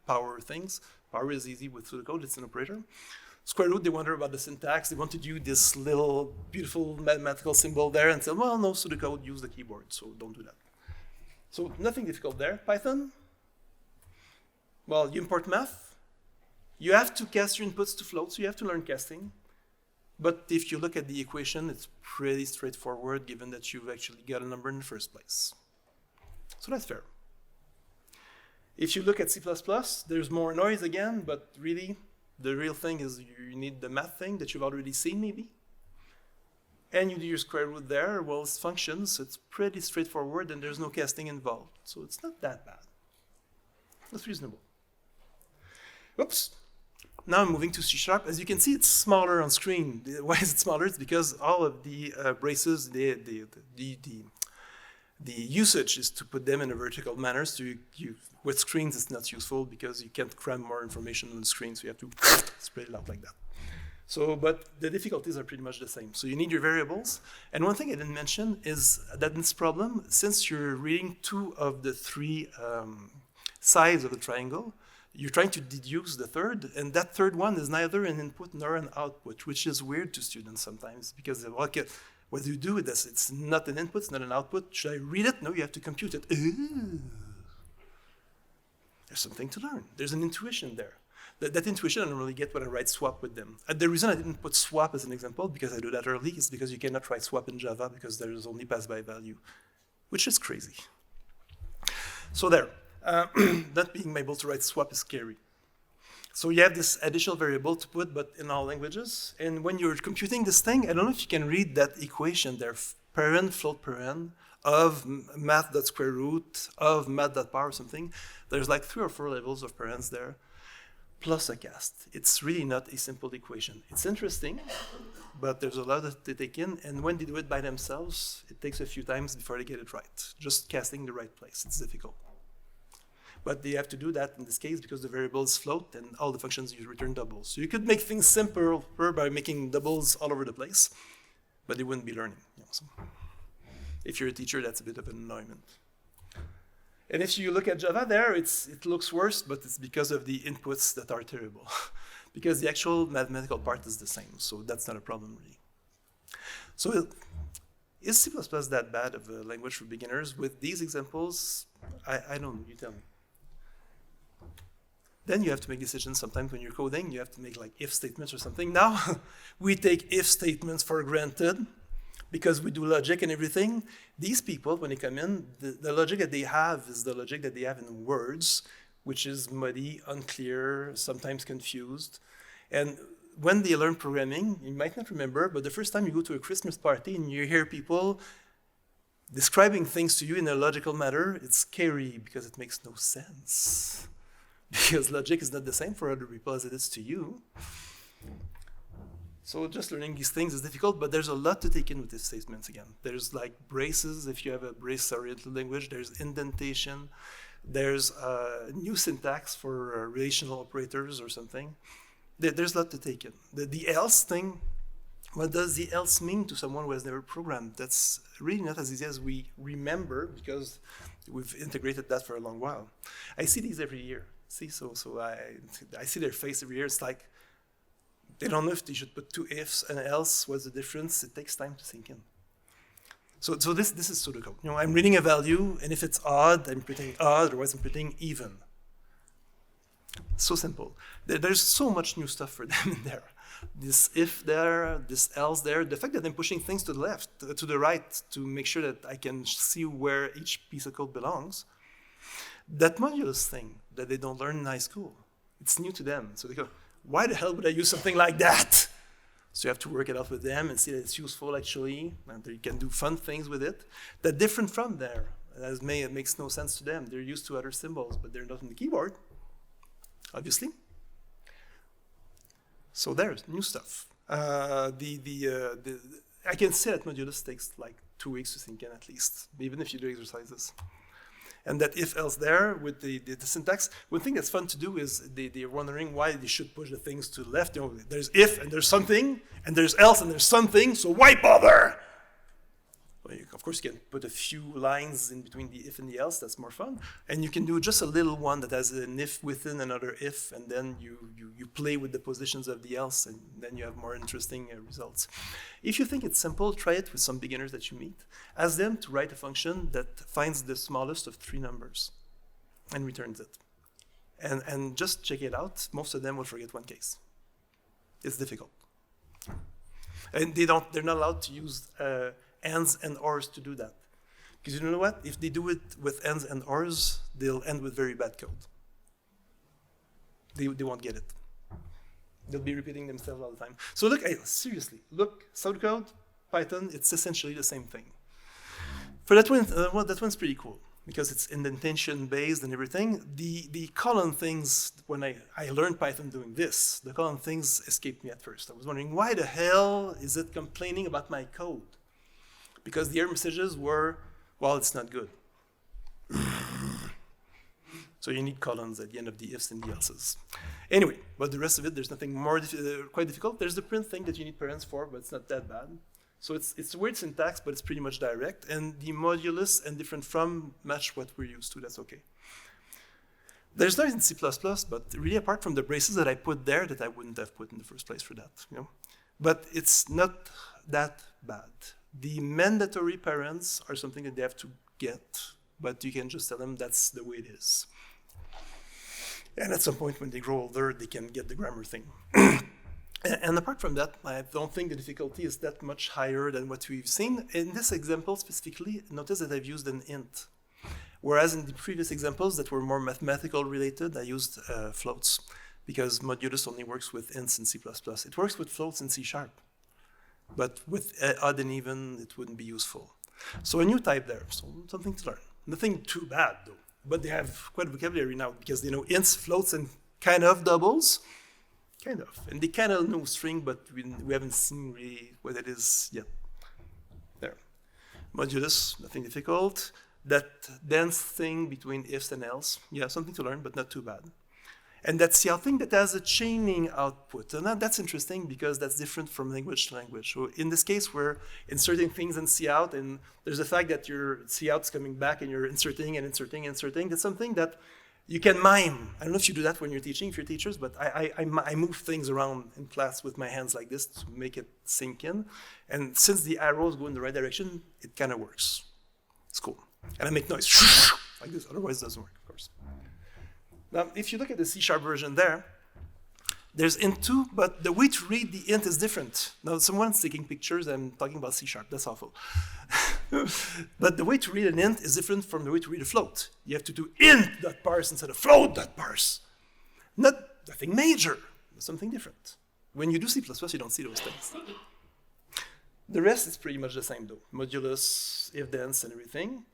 S1: power things. Power is easy with pseudocode. It's an operator. Square root, they wonder about the syntax. They want to do this little beautiful mathematical symbol there and say, well, no, pseudocode, use the keyboard, so don't do that. So nothing difficult there. Python, well, you import math. You have to cast your inputs to floats, so you have to learn casting. But if you look at the equation, it's pretty straightforward given that you've actually got a number in the first place. So that's fair. If you look at C++, there's more noise again, but really, the real thing is you need the math thing that you've already seen maybe. And you do your square root there, well, it's functions, it's pretty straightforward and there's no casting involved. So it's not that bad. That's reasonable. Oops. Now I'm moving to C#. As you can see, it's smaller on screen. Why is it smaller? It's because all of the braces, the The usage is to put them in a vertical manner. So with screens, it's not useful because you can't cram more information on the screen, so you have to spread it out like that. So, but the difficulties are pretty much the same. So you need your variables. And one thing I didn't mention is that in this problem, since you're reading 2 of the 3 sides of the triangle, you're trying to deduce the third, and that third one is neither an input nor an output, which is weird to students sometimes, because they're like, what do you do with this? It's not an input, it's not an output. Should I read it? No, you have to compute it. Ooh. There's something to learn. There's an intuition there. That intuition I don't really get when I write swap with them. The reason I didn't put swap as an example, because I do that early, is because you cannot write swap in Java because there is only pass by value, which is crazy. So there, not being able to write swap is scary. So you have this additional variable to put, but in all languages. And when you're computing this thing, I don't know if you can read that equation there, paren, float paren, of math.square root, of math.power or something. There's like 3 or 4 levels of parens there, plus a cast. It's really not a simple equation. It's interesting, but there's a lot that they take in, and when they do it by themselves, it takes a few times before they get it right. Just casting the right place, it's difficult. But they have to do that in this case because the variables float and all the functions you return doubles. So you could make things simpler by making doubles all over the place, but they wouldn't be learning. So if you're a teacher, that's a bit of an annoyance. And if you look at Java there, it looks worse, but it's because of the inputs that are terrible. Because the actual mathematical part is the same, so that's not a problem really. So is C++ that bad of a language for beginners? With these examples, I don't know, you tell me. Then you have to make decisions sometimes when you're coding. You have to make like if statements or something. Now, we take if statements for granted because we do logic and everything. These people, when they come in, the logic that they have is the logic that they have in words, which is muddy, unclear, sometimes confused. And when they learn programming, you might not remember, but the first time you go to a Christmas party and you hear people describing things to you in a logical manner, it's scary because it makes no sense. Because logic is not the same for other people as it is to you. So just learning these things is difficult, but there's a lot to take in with these statements again. There's like braces, if you have a brace-oriented language. There's indentation. There's new syntax for relational operators or something. There's a lot to take in. The else thing, what does the else mean to someone who has never programmed? That's really not as easy as we remember because we've integrated that for a long while. I see these every year. See, so I see their face every year. It's like they don't know if they should put 2 ifs and else. What's the difference? It takes time to sink in. So this is pseudocode. You know, I'm reading a value, and if it's odd, I'm printing odd. Otherwise, I'm printing even. So simple. There's so much new stuff for them in there. This if there, this else there. The fact that I'm pushing things to the left, to the right, to make sure that I can see where each piece of code belongs. That modulus thing that they don't learn in high school, it's new to them. So they go, why the hell would I use something like that? So you have to work it out with them and see that it's useful actually, and you can do fun things with it. That different from there, it makes no sense to them. They're used to other symbols, but they're not on the keyboard, obviously. So there's new stuff. I can say that modulus takes like 2 weeks to sink in at least, even if you do exercises. And that if else there with the syntax, one thing that's fun to do is they're wondering why they should push the things to the left. You know, there's if and there's something, and there's else and there's something, so why bother? Well, of course, you can put a few lines in between the if and the else, that's more fun. And you can do just a little one that has an if within another if, and then you play with the positions of the else, and then you have more interesting results. If you think it's simple, try it with some beginners that you meet. Ask them to write a function that finds the smallest of 3 numbers and returns it. And just check it out. Most of them will forget one case. It's difficult. And they're not allowed to use ands and ors to do that. Because you know what? If they do it with ands and ors, they'll end with very bad code. They won't get it. They'll be repeating themselves all the time. So look, seriously, look, pseudocode, Python, it's essentially the same thing. For that one, that one's pretty cool because it's indentation based and everything. The colon things, when I learned Python doing this, the colon things escaped me at first. I was wondering, why the hell is it complaining about my code? Because the error messages were, Well, it's not good. So you need colons at the end of the ifs and the elses. Anyway, but the rest of it, there's nothing more quite difficult. There's the print thing that you need parents for, but it's not that bad. So it's weird syntax, but it's pretty much direct. And the modulus and different from match what we're used to. That's okay. There's noise in C++, but really apart from the braces that I put there that I wouldn't have put in the first place for that. You know? But it's not that bad. The mandatory parents are something that they have to get, but you can just tell them that's the way it is. And at some point when they grow older, they can get the grammar thing. And apart from that, I don't think the difficulty is that much higher than what we've seen. In this example specifically, notice that I've used an int. Whereas in the previous examples that were more mathematical related, I used floats, because modulus only works with ints in C++. It works with floats in C#, but with odd and even, it wouldn't be useful. So a new type there, so something to learn. Nothing too bad though, but they have quite a vocabulary now because they know ints, floats, and kind of doubles. Kind of. And they kind of know string, but we haven't seen really what it is yet. There. Modulus, nothing difficult. That dense thing between ifs and else, yeah, something to learn, but not too bad. And that CL thing that has a chaining output. And that's interesting because that's different from language to language. So in this case, we're inserting things in cout, and there's the fact that your cout's coming back and you're inserting and inserting and inserting. That's something that you can mime. I don't know if you do that when you're teaching, if you're teachers, but I move things around in class with my hands like this to make it sink in. And since the arrows go in the right direction, it kind of works. It's cool. And I make noise like this, otherwise it doesn't work, of course. Now, if you look at the C# version there, there's int2, but the way to read the int is different. Now, someone's taking pictures, I'm talking about C#, that's awful. But the way to read an int is different from the way to read a float. You have to do int.parse instead of float.parse. Nothing major, but something different. When you do C++, you don't see those things. The rest is pretty much the same though. Modulus, if-thence, and everything.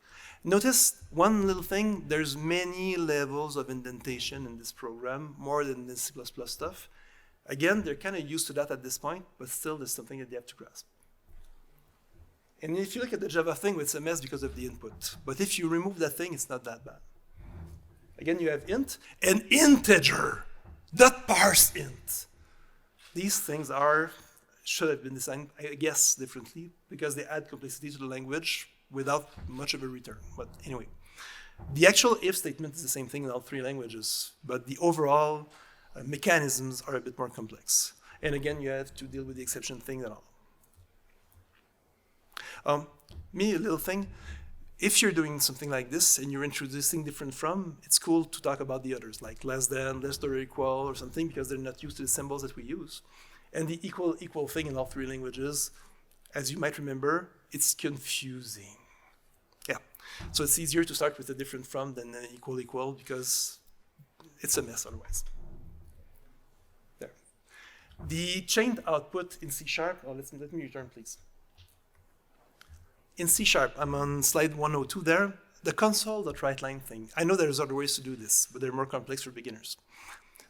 S1: Notice one little thing, there's many levels of indentation in this program, more than the C++ stuff. Again, they're kind of used to that at this point, but still there's something that they have to grasp. And if you look at the Java thing, it's a mess because of the input. But if you remove that thing, it's not that bad. Again, you have int and integer, dot parse int. These things should have been designed, I guess, differently because they add complexity to the language without much of a return. But anyway, the actual if statement is the same thing in all three languages, but the overall mechanisms are a bit more complex. And again, you have to deal with the exception thing and all. A little thing, if you're doing something like this and you're introducing different from, it's cool to talk about the others, like less than, less or equal, or something, because they're not used to the symbols that we use. And the equal thing in all three languages, as you might remember, it's confusing. Yeah, so it's easier to start with a different from than an equal because it's a mess otherwise. There. The chained output in C#, let me return please. In C#, I'm on slide 102 there, the console.writeLine thing. I know there's other ways to do this, but they're more complex for beginners.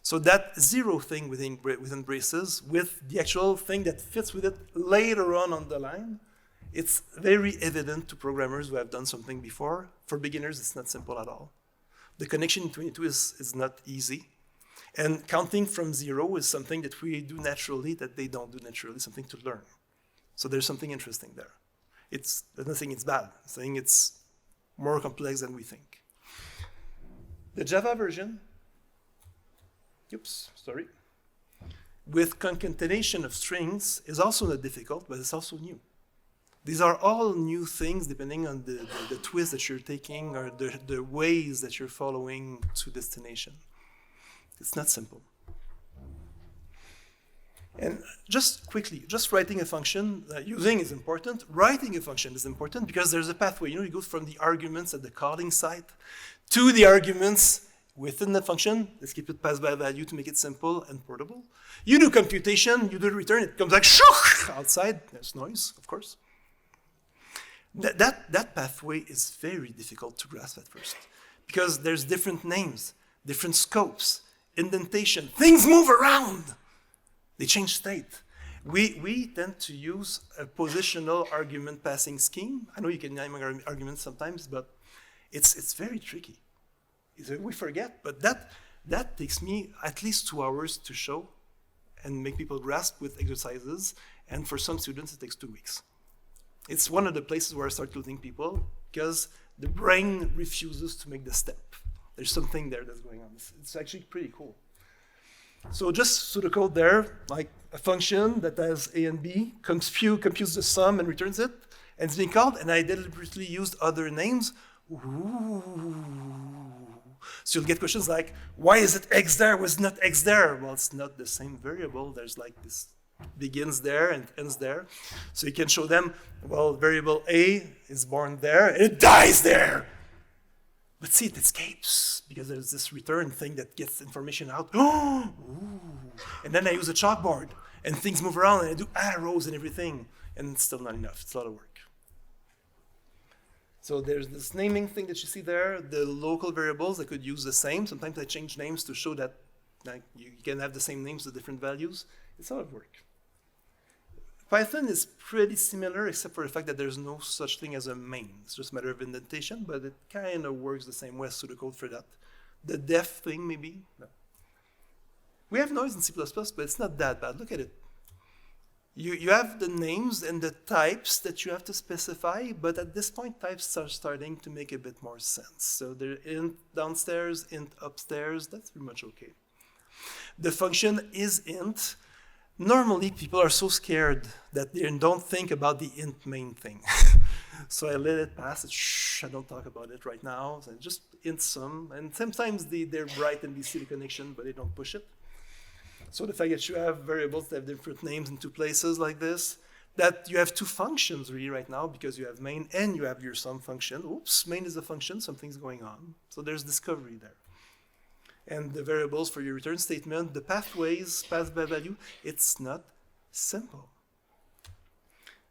S1: So that zero thing within braces with the actual thing that fits with it later on the line, it's very evident to programmers who have done something before. For beginners, it's not simple at all. The connection between the two is not easy. And counting from zero is something that we do naturally that they don't do naturally, something to learn. So there's something interesting there. I'm not saying it's bad, I'm saying it's more complex than we think. The Java version, with concatenation of strings is also not difficult, but it's also new. These are all new things depending on the twist that you're taking or the ways that you're following to destination. It's not simple. And just quickly, just writing a function, using is important. Writing a function is important because there's a pathway. You go from the arguments at the calling site to the arguments within the function. Let's keep it pass by value to make it simple and portable. You do computation, you do return, it comes like shoosh outside. There's noise, of course. That pathway is very difficult to grasp at first because there's different names, different scopes, indentation, things move around. They change state. We tend to use a positional argument passing scheme. I know you can name arguments sometimes, but it's very tricky. We forget, but that takes me at least 2 hours to show and make people grasp with exercises, and for some students it takes 2 weeks. It's one of the places where I start losing people, because the brain refuses to make the step. There's something there that's going on. It's actually pretty cool. So just pseudocode there, like a function that has a and b, computes the sum and returns it, and it's being called, and I deliberately used other names. Ooh. So you'll get questions like, why is it x there was not x there? Well, it's not the same variable. There's like this begins there and ends there. So you can show them, well, variable A is born there, and it dies there. But see, it escapes, because there's this return thing that gets information out. Oh, and then I use a chalkboard, and things move around, and I do arrows and everything, and it's still not enough. It's a lot of work. So there's this naming thing that you see there. The local variables, I could use the same. Sometimes I change names to show that like, you can have the same names with different values. It's a lot of work. Python is pretty similar, except for the fact that there's no such thing as a main. It's just a matter of indentation, but it kind of works the same way as pseudocode for that. The def thing, maybe? No. We have noise in C++, but it's not that bad. Look at it. You have the names and the types that you have to specify, but at this point, types are starting to make a bit more sense. So they're int downstairs, int upstairs. That's pretty much okay. The function is int. Normally, people are so scared that they don't think about the int main thing. So I let it pass. Shh, I don't talk about it right now. So just int sum. And sometimes they're bright and they see the connection, but they don't push it. So the fact that you have variables that have different names in 2 places like this, that you have 2 functions really right now, because you have main and you have your sum function. Oops, main is a function, something's going on. So there's discovery there. And the variables for your return statement, the pathways, path by value, it's not simple.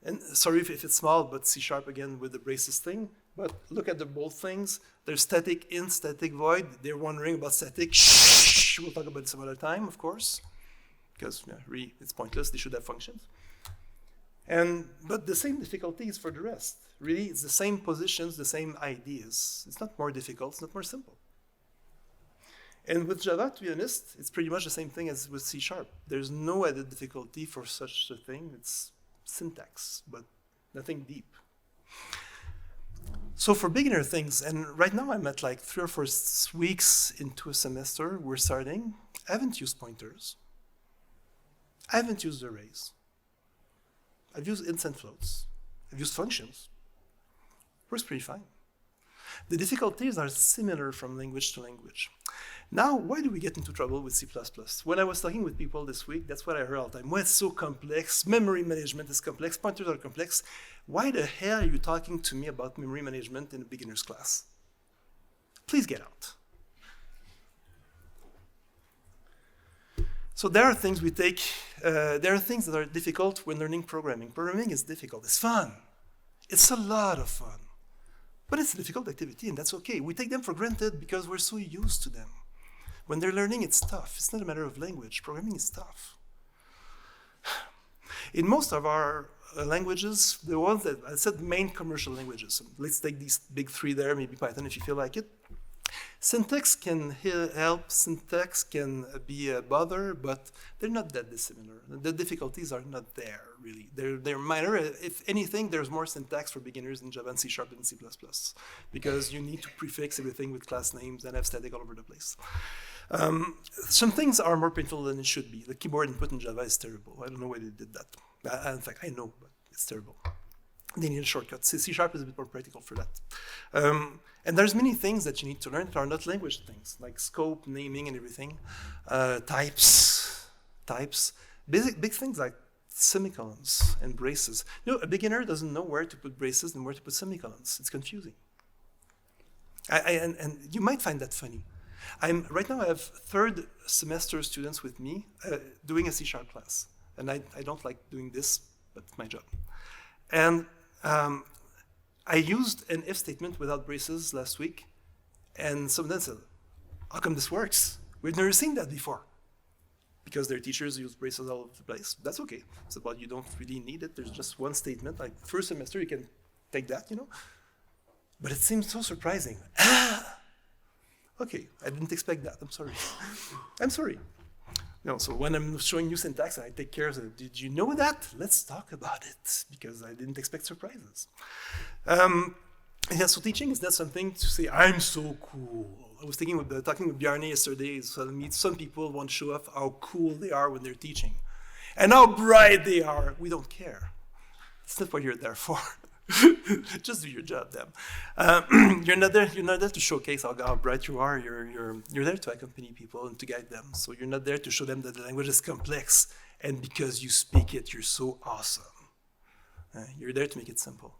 S1: And sorry if it's small, but C# again with the braces thing. But look at the both things. There's static int, static void. They're wondering about static. Shh, we'll talk about it some other time, of course, because really it's pointless. They should have functions. But the same difficulties for the rest. Really, it's the same positions, the same ideas. It's not more difficult. It's not more simple. And with Java, to be honest, it's pretty much the same thing as with C#. There's no added difficulty for such a thing. It's syntax, but nothing deep. So for beginner things, and right now I'm at like 3 or 4 weeks into a semester, we're starting. I haven't used pointers. I haven't used arrays. I've used ints and floats. I've used functions. Works pretty fine. The difficulties are similar from language to language. Now, why do we get into trouble with C++? When I was talking with people this week, that's what I heard all the time. Well, it's so complex. Memory management is complex. Pointers are complex. Why the hell are you talking to me about memory management in a beginner's class? Please get out. So there are things we take, there are things that are difficult when learning programming. Programming is difficult. It's fun. It's a lot of fun. But it's a difficult activity, and that's okay. We take them for granted because we're so used to them. When they're learning, it's tough. It's not a matter of language. Programming is tough. In most of our languages, the ones that I said main commercial languages, so let's take these big 3 there, maybe Python if you feel like it. Syntax can help, syntax can be a bother, but they're not that dissimilar. The difficulties are not there, really. They're minor. If anything, there's more syntax for beginners in Java and C# than C++, because you need to prefix everything with class names and have static all over the place. Some things are more painful than it should be. The keyboard input in Java is terrible. I don't know why they did that. In fact, I know, but it's terrible. They need a shortcut. C# is a bit more practical for that. And there's many things that you need to learn that are not language things, like scope, naming, and everything. Types. Big things like semicolons and braces. You know, a beginner doesn't know where to put braces and where to put semicolons. It's confusing. And you might find that funny. Right now I have 3rd semester students with me doing a C# class. And I don't like doing this, but it's my job. And I used an if statement without braces last week, and some of them said, how come this works? We've never seen that before. because their teachers use braces all over the place. That's okay. So, but you don't really need it. There's just one statement. Like first semester, you can take that, But it seems so surprising. Okay, I didn't expect that. I'm sorry. I'm sorry. So when I'm showing new syntax, I take care of it. Did you know that? Let's talk about it, because I didn't expect surprises. So teaching is not something to say, I'm so cool. I was talking with Bjarne yesterday, so some people want to show off how cool they are when they're teaching. And how bright they are. We don't care. That's not what you're there for. Just do your job, then. You're not there to showcase how bright you are. You're there to accompany people and to guide them. So you're not there to show them that the language is complex, and because you speak it, you're so awesome. You're there to make it simple.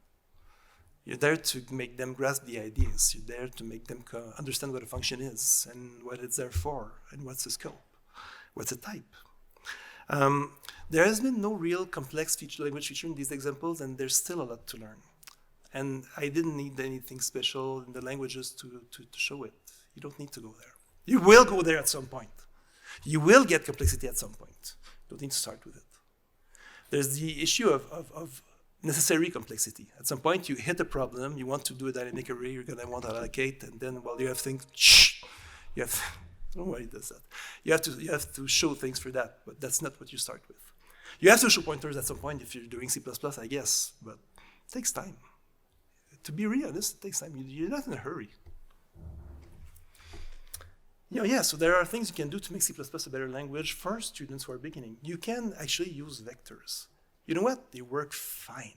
S1: You're there to make them grasp the ideas. You're there to make them understand what a function is and what it's there for and what's the scope, what's the type. There has been no real complex language feature in these examples, and there's still a lot to learn. And I didn't need anything special in the languages to show it. You don't need to go there. You will go there at some point. You will get complexity at some point. You don't need to start with it. There's the issue of necessary complexity. At some point, you hit a problem, you want to do a dynamic array, you're going to want to allocate, and then, you have things, I don't know why it does that. You have to show things for that, but that's not what you start with. You have to show pointers at some point if you're doing C++, I guess, but it takes time. To be really honest, it takes time. You're not in a hurry. So there are things you can do to make C++ a better language for students who are beginning. You can actually use vectors. You know what? They work fine.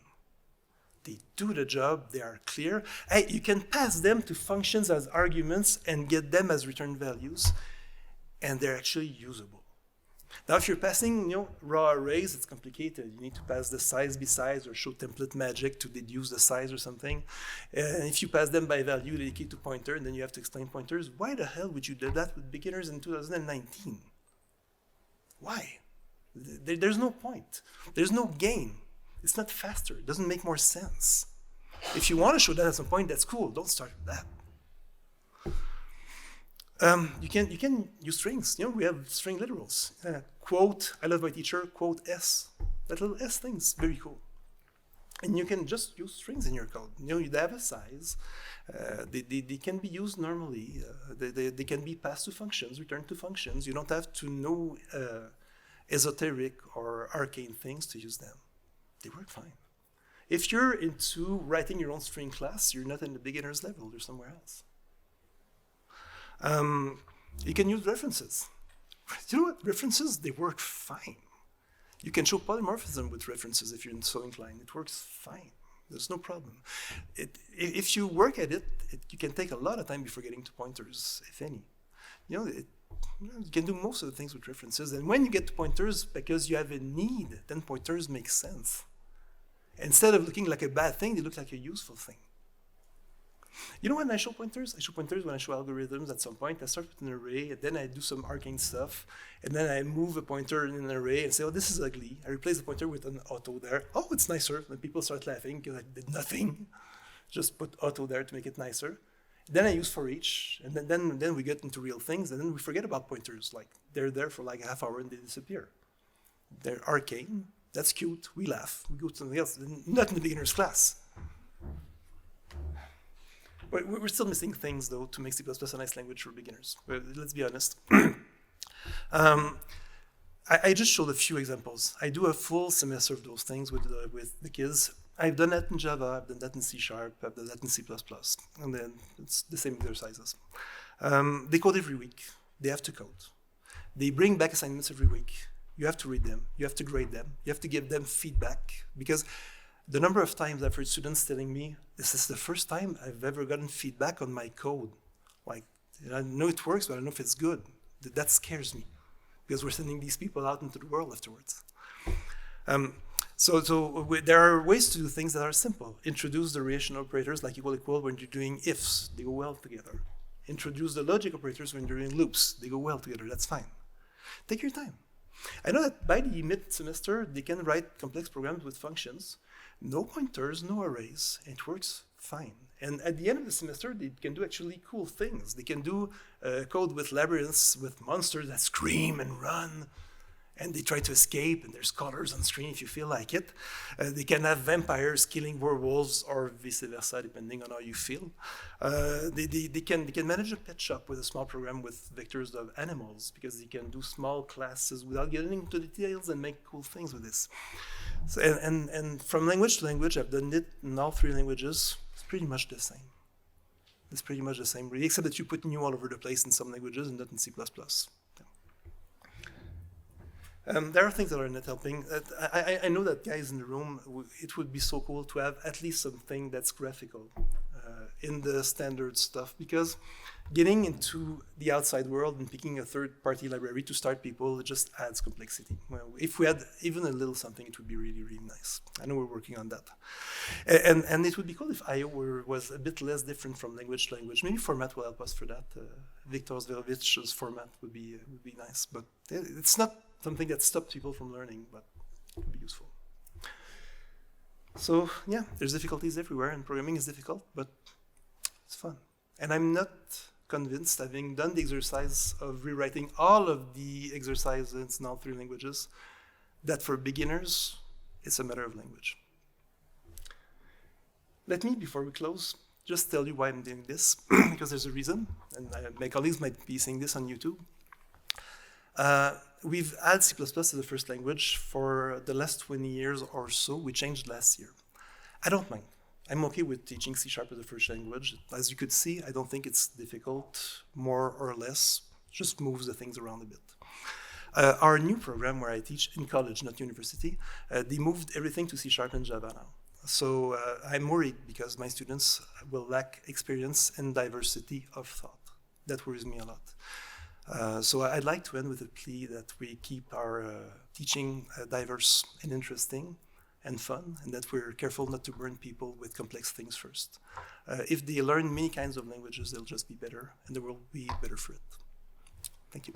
S1: They do the job, they are clear. Hey, you can pass them to functions as arguments and get them as return values, and they're actually usable. Now, if you're passing, raw arrays, it's complicated. You need to pass the size besides or show template magic to deduce the size or something. And if you pass them by value dedicated to pointer, and then you have to explain pointers, why the hell would you do that with beginners in 2019? Why? There's no point. There's no gain. It's not faster. It doesn't make more sense. If you want to show that at some point, that's cool. Don't start with that. You can use strings. We have string literals. Quote, I love my teacher, quote S. That little S thing's very cool. And you can just use strings in your code. You have a size. They can be used normally. They can be passed to functions, returned to functions. You don't have to know esoteric or arcane things to use them. They work fine. If you're into writing your own string class, you're not in the beginner's level, you're somewhere else. You can use references. You know what? References, they work fine. You can show polymorphism with references if you're so inclined. It works fine. There's no problem. If you work at it, you can take a lot of time before getting to pointers, if any. You can do most of the things with references. And when you get to pointers, because you have a need, then pointers make sense. Instead of looking like a bad thing, they look like a useful thing. When I show pointers? I show pointers when I show algorithms at some point. I start with an array, and then I do some arcane stuff, and then I move a pointer in an array and say, oh, this is ugly. I replace the pointer with an auto there. Oh, it's nicer. And people start laughing because I did nothing. Just put auto there to make it nicer. Then I use for each, and then we get into real things, and then we forget about pointers. Like, they're there for like a half hour and they disappear. They're arcane. That's cute. We laugh. We go to something else. Not in the beginner's class. We're still missing things, though, to make C++ a nice language for beginners. Let's be honest. I just showed a few examples. I do a full semester of those things with the kids. I've done that in Java, I've done that in C#, I've done that in C++, and then it's the same exercises. They code every week. They have to code. They bring back assignments every week. You have to read them. You have to grade them. You have to give them feedback, because the number of times I've heard students telling me, this is the first time I've ever gotten feedback on my code. Like, I know it works, but I don't know if it's good. That scares me, because we're sending these people out into the world afterwards. So there are ways to do things that are simple. Introduce the relational operators like equal when you're doing ifs. They go well together. Introduce the logic operators when you're doing loops. They go well together. That's fine. Take your time. I know that by the mid-semester, they can write complex programs with functions. No pointers, no arrays. It works fine. And at the end of the semester, they can do actually cool things. They can do code with labyrinths, with monsters that scream and run. and they try to escape, and there's colors on screen if you feel like it. They can have vampires killing werewolves, or vice versa, depending on how you feel. They can manage a pet shop with a small program with vectors of animals, because they can do small classes without getting into details and make cool things with this. So, and from language to language, I've done it in all 3 languages. It's pretty much the same. It's pretty much the same, really, except that you put new all over the place in some languages and not in C++. There are things that are not helping. I know that guys in the room, it would be so cool to have at least something that's graphical in the standard stuff, because getting into the outside world and picking a third-party library to start people, it just adds complexity. Well, if we had even a little something, it would be really, really nice. I know we're working on that. And it would be cool if I/O was a bit less different from language to language. Maybe format will help us for that. Viktor Zverovich's format would be nice, but it's not something that stops people from learning, but it would be useful. So yeah, there's difficulties everywhere, and programming is difficult, but it's fun. And I'm not convinced, having done the exercise of rewriting all of the exercises in all 3 languages, that for beginners, it's a matter of language. Let me, before we close, just tell you why I'm doing this, because there's a reason, and my colleagues might be seeing this on YouTube. We've had C++ as the first language for the last 20 years or so. We changed last year. I don't mind. I'm okay with teaching C# as the first language. As you could see, I don't think it's difficult, more or less. Just moves the things around a bit. Our new program, where I teach in college, not university, they moved everything to C# and Java now. So I'm worried because my students will lack experience and diversity of thought. That worries me a lot. So I'd like to end with a plea that we keep our teaching diverse and interesting and fun, and that we're careful not to burn people with complex things first. If they learn many kinds of languages, they'll just be better, and the world will be better for it. Thank you.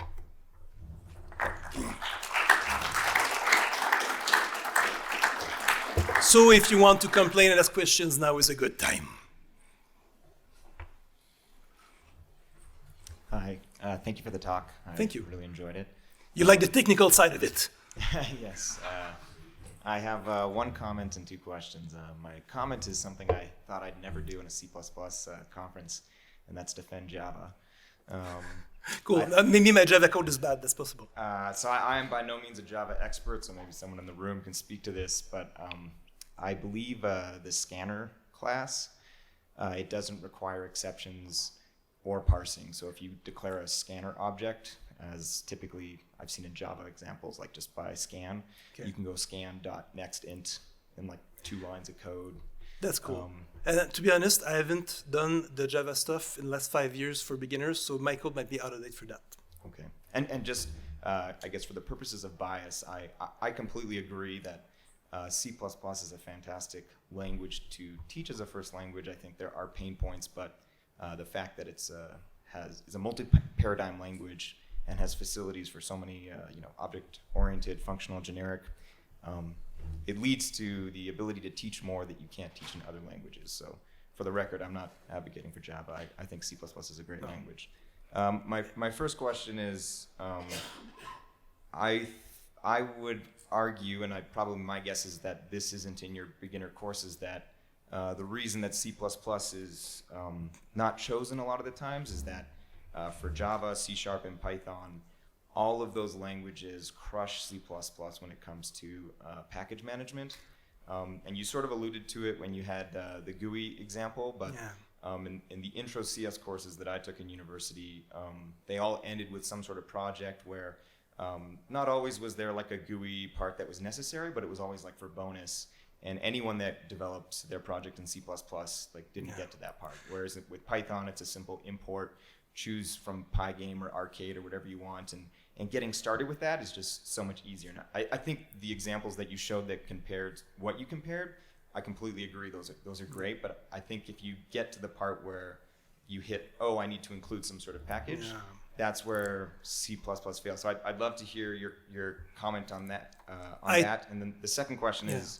S1: So if you want to complain and ask questions, now is a good time.
S2: Hi, thank you for the talk.
S1: Thank you.
S2: Really enjoyed it.
S1: You like the technical side of it?
S2: Yes. I have 1 comment and 2 questions. My comment is something I thought I'd never do in a C++ conference, and that's defend Java.
S1: Cool. Maybe my Java code is bad. That's possible.
S2: So I am by no means a Java expert, so maybe someone in the room can speak to this, but I believe the scanner class, it doesn't require exceptions or parsing. So if you declare a scanner object, as typically I've seen in Java examples, like just by scan, you can go scan.nextInt in like 2 lines of code.
S1: That's cool. And to be honest, I haven't done the Java stuff in the last 5 years for beginners, so my code might be out of date for that.
S2: Okay. And just, I guess for the purposes of bias, I completely agree that C++ is a fantastic language to teach as a first language. I think there are pain points, but the fact that it's is a multi-paradigm language and has facilities for so many object-oriented, functional, generic, it leads to the ability to teach more that you can't teach in other languages. So for the record, I'm not advocating for Java. I think C++ is a great language. My first question is, I would argue, and my guess is that this isn't in your beginner courses, that the reason that C++ is not chosen a lot of the times is that for Java, C#, and Python, all of those languages crush C++ when it comes to package management. And you sort of alluded to it when you had the GUI example, but in the intro CS courses that I took in university, they all ended with some sort of project where not always was there like a GUI part that was necessary, but it was always like for bonus. And anyone that developed their project in C++ like didn't get to that part. Whereas with Python, it's a simple import, choose from Pygame or Arcade or whatever you want, and getting started with that is just so much easier. Now, I think the examples that you showed that compared what you compared, I completely agree. Those are great, but I think if you get to the part where you hit, I need to include some sort of package, that's where C++ fails. So I'd love to hear your comment on that. And then the second question is,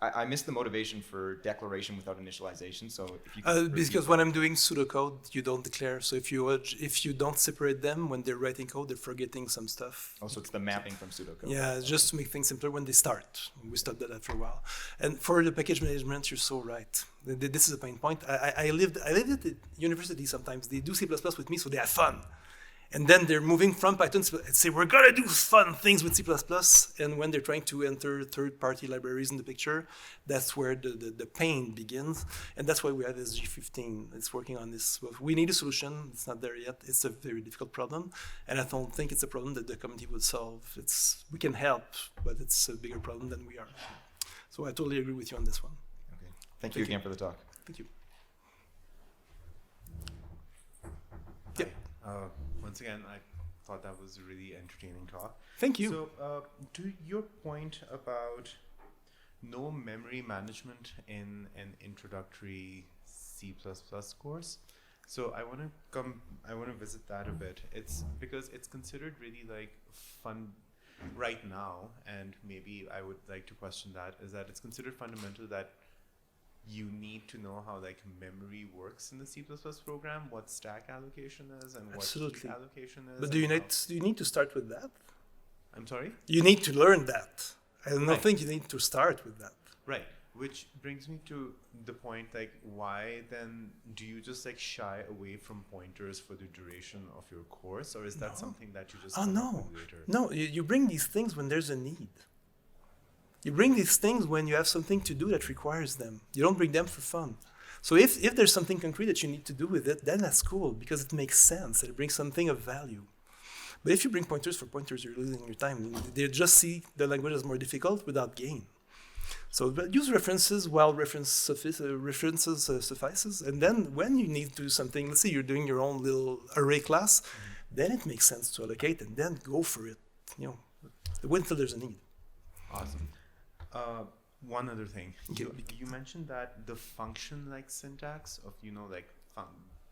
S2: I missed the motivation for declaration without initialization. So if you could repeat
S1: Because
S2: that.
S1: when I'm doing pseudocode, you don't declare. So if you don't separate them when they're writing code, they're forgetting some stuff.
S2: Oh, so it's the mapping from pseudocode.
S1: Yeah, just to make things simpler when they start. We stopped that after a while. And for the package management, you're so right. This is a pain point. I lived at the university sometimes. They do C++ with me, so they have fun. And then they're moving from Python and say, we're going to do fun things with C++. And when they're trying to enter third-party libraries in the picture, that's where the pain begins. And that's why we have SG15. It's working on this. We need a solution. It's not there yet. It's a very difficult problem. And I don't think it's a problem that the community would solve. We can help, but it's a bigger problem than we are. So I totally agree with you on this one.
S2: Okay. Thank you again for the talk.
S1: Thank you.
S3: Yep. Once again, I thought that was a really entertaining talk.
S1: Thank you.
S3: So, to your point about no memory management in an introductory C++ course, so I want to visit that a bit. It's because it's considered really like fun right now, and maybe I would like to question that, is that it's considered fundamental that you need to know how like memory works in the C++ program, what stack allocation is and what heap allocation is.
S1: But do you need to start with that?
S3: I'm sorry?
S1: You need to learn that. I don't think you need to start with that.
S3: Right. Which brings me to the point, like, why then do you just like shy away from pointers for the duration of your course, or is that something that you just come up with later?
S1: No, you bring these things when there's a need. You bring these things when you have something to do that requires them. You don't bring them for fun. So if there's something concrete that you need to do with it, then that's cool because it makes sense. It brings something of value. But if you bring pointers for pointers, you're losing your time. They just see the language as more difficult without gain. So use references while references suffices. And then when you need to do something, let's say you're doing your own little array class, then it makes sense to allocate and then go for it. Wait until there's a need.
S3: Awesome. One other thing, you mentioned that the function-like syntax of like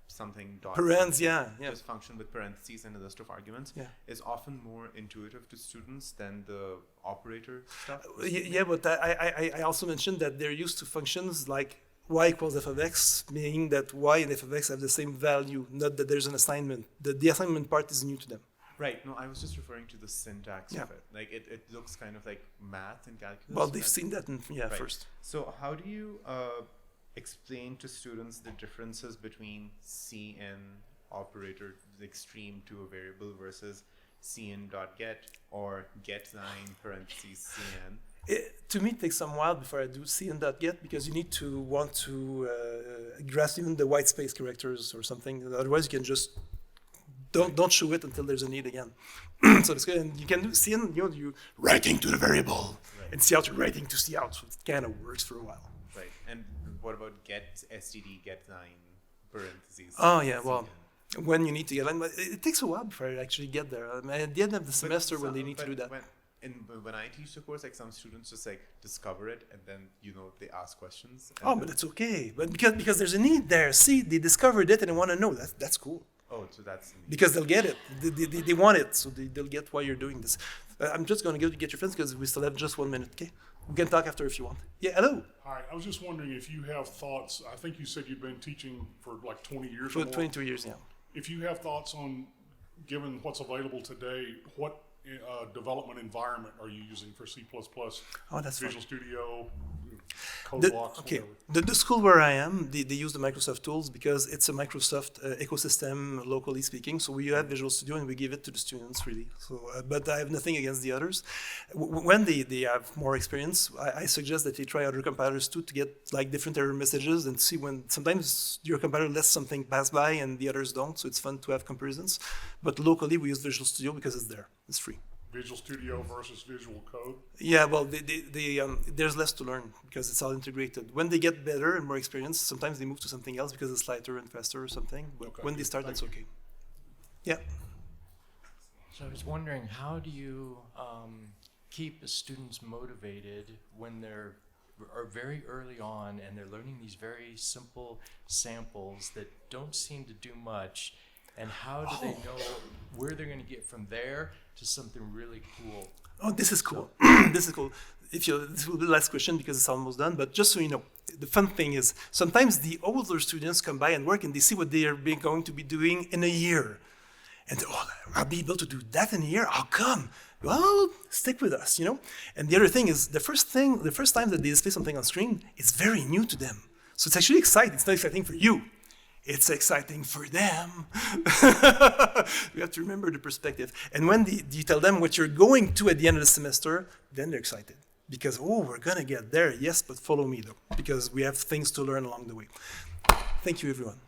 S3: something dot
S1: parens,
S3: just function with parentheses and a list of arguments is often more intuitive to students than the operator stuff.
S1: But I also mentioned that they're used to functions like y equals f of x, meaning that y and f of x have the same value, not that there's an assignment. The assignment part is new to them.
S3: Right. No, I was just referring to the syntax of it. Like it looks kind of like math and calculus.
S1: Well, they've seen that first.
S3: So how do you explain to students the differences between cin operator, the extreme to a variable, versus cin.get or getLine parentheses cin?
S1: To me, it takes some while before I do cin.get because you need to want to grasp even the white space characters or something. Otherwise, you can just don't show it until there's a need again. So it's good. And you can do cin, you writing to the variable, and cout you're writing to cout. So it kind of works for a while.
S3: Right. And what about get std, getLine parentheses?
S1: Oh yeah, well, when you need to get line, but it takes a while before I actually get there. I mean, at the end of the semester when they need to do that.
S3: When I teach the course, like some students just like discover it and then they ask questions.
S1: But it's okay. But because there's a need there. See, they discovered it and they want to know. That's cool.
S3: Oh, so that's
S1: because they'll get it. They want it, so they'll get why you're doing this. I'm just going to get your friends because we still have just 1 minute. Okay, we can talk after if you want. Yeah, hello.
S4: Hi, I was just wondering if you have thoughts. I think you said you've been teaching for like 20 years.
S1: For 22 years, yeah.
S4: If you have thoughts on, given what's available today, what development environment are you using for C++?
S1: Oh, that's
S4: Visual
S1: fun.
S4: Studio, code blocks,
S1: okay.
S4: whatever.
S1: The school where I am, they use the Microsoft tools because it's a Microsoft ecosystem, locally speaking. So we have Visual Studio and we give it to the students, really. So, but I have nothing against the others. When they have more experience, I suggest that they try other compilers too to get like different error messages and see when sometimes your compiler lets something pass by and the others don't. So it's fun to have comparisons. But locally, we use Visual Studio because it's there. It's free.
S4: Visual Studio versus Visual Code?
S1: Yeah, well, there's less to learn because it's all integrated. When they get better and more experience, sometimes they move to something else because it's lighter and faster or something. But
S4: Okay.
S1: when they start, that's okay. Yeah.
S5: So I was wondering, how do you keep students motivated when they're very early on and they're learning these very simple samples that don't seem to do much, And how do they know where they're going to get from there to something really cool?
S1: Oh, this is cool. This is cool. This will be the last question because it's almost done, but just so you know, the fun thing is sometimes the older students come by and work and they see what they are going to be doing in a year. And oh, I'll be able to do that in a year? How come? Well, stick with us, you know? And the other thing is the first time that they display something on screen, it's very new to them. So it's actually exciting. It's not exciting for you. It's exciting for them. We have to remember the perspective. And when you tell them what you're going to at the end of the semester, then they're excited. Because, oh, we're going to get there. Yes, but follow me, though. Because we have things to learn along the way. Thank you, everyone.